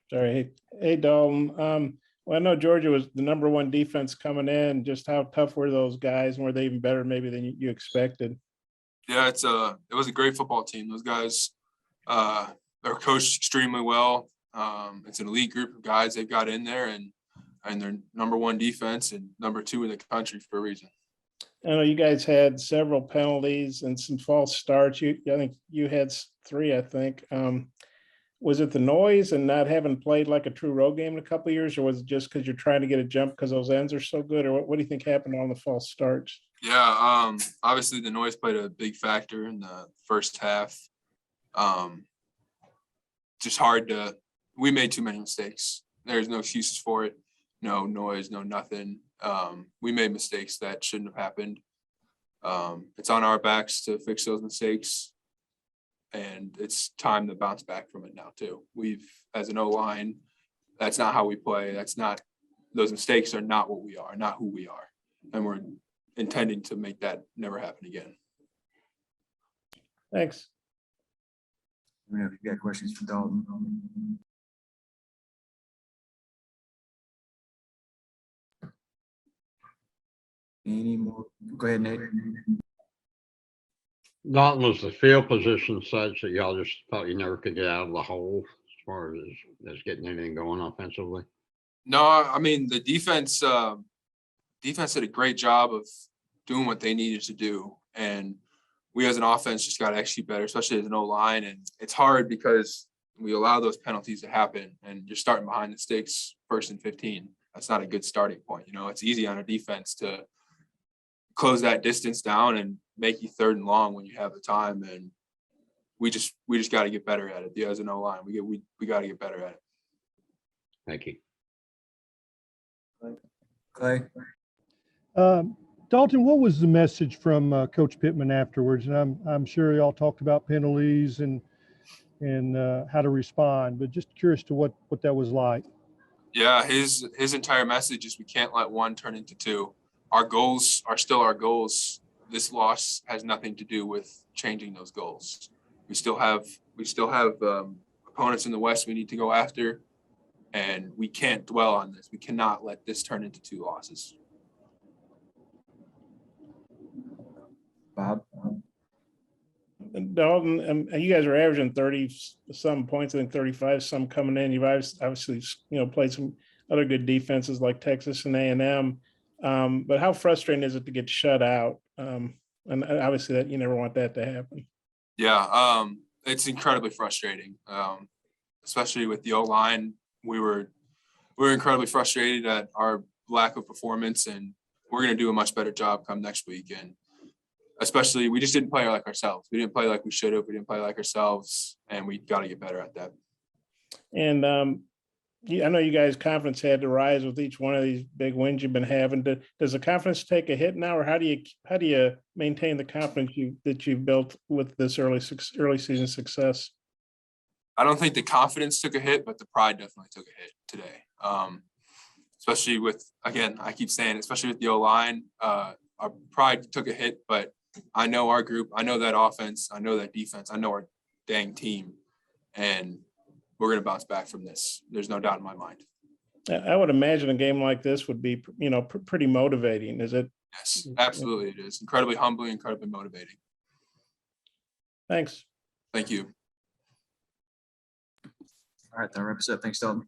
Sorry. Hey, Dalton. Well, I know Georgia was the #1 defense coming in. Just how tough were those guys? And were they even better maybe than you expected? Yeah, it was a great football team. Those guys, they're coached extremely well. It's an elite group of guys they've got in there, and they're #1 defense and #2 in the country for a reason. I know you guys had several penalties and some false starts. I think you had 3, I think. Was it the noise and not having played like a true road game in a couple of years, or was it just because you're trying to get a jump because those ends are so good? Or what do you think happened on the false starts? Yeah, obviously the noise played a big factor in the first half. Just we made too many mistakes. There's no excuses for it. No noise, no nothing. We made mistakes that shouldn't have happened. It's on our backs to fix those mistakes. And it's time to bounce back from it now too. As an O-line, that's not how we play. Those mistakes are not what we are, not who we are. And we're intending to make that never happen again. Thanks. Let me know if you got questions for Dalton. Any more? Go ahead, Nate. Dalton, was the field position such that y'all just thought you never could get out of the hole as far as getting anything going offensively? No, I mean, the defense did a great job of doing what they needed to do. And we as an offense just got to execute better, especially as an O-line. And it's hard because we allow those penalties to happen and you're starting behind the sticks 1st and 15. That's not a good starting point. It's easy on a defense to close that distance down and make you 3rd and long when you have the time. And we just got to get better at it. As an O-line, we got to get better at it. Thank you. Clay. Dalton, what was the message from Coach Pittman afterwards? And I'm sure y'all talked about penalties and how to respond, but just curious to what that was like. Yeah, his entire message is we can't let one turn into 2. Our goals are still our goals. This loss has nothing to do with changing those goals. We still have opponents in the West we need to go after, and we can't dwell on this. We cannot let this turn into 2 losses. Bob. Dalton, you guys are averaging 30-some points, I think 35, some coming in. You've obviously played some other good defenses like Texas and A&M. But how frustrating is it to get shut out? And obviously that you never want that to happen. Yeah, it's incredibly frustrating, especially with the O-line. We were incredibly frustrated at our lack of performance, and we're going to do a much better job come next week. And especially, we just didn't play like ourselves. We didn't play like we should have. We didn't play like ourselves, and we got to get better at that. And I know you guys' confidence had to rise with each one of these big wins you've been having. Does the confidence take a hit now, or how do you maintain the confidence that you've built with this early season success? I don't think the confidence took a hit, but the pride definitely took a hit today. Especially with, again, I keep saying, especially with the O-line, our pride took a hit, but I know our group, I know that offense, I know that defense, I know our dang team, and we're going to bounce back from this. There's no doubt in my mind. I would imagine a game like this would be, pretty motivating. Is it? Yes, absolutely. It is incredibly humbling, incredibly motivating. Thanks. Thank you. All right, that wraps up. Thanks, Dalton.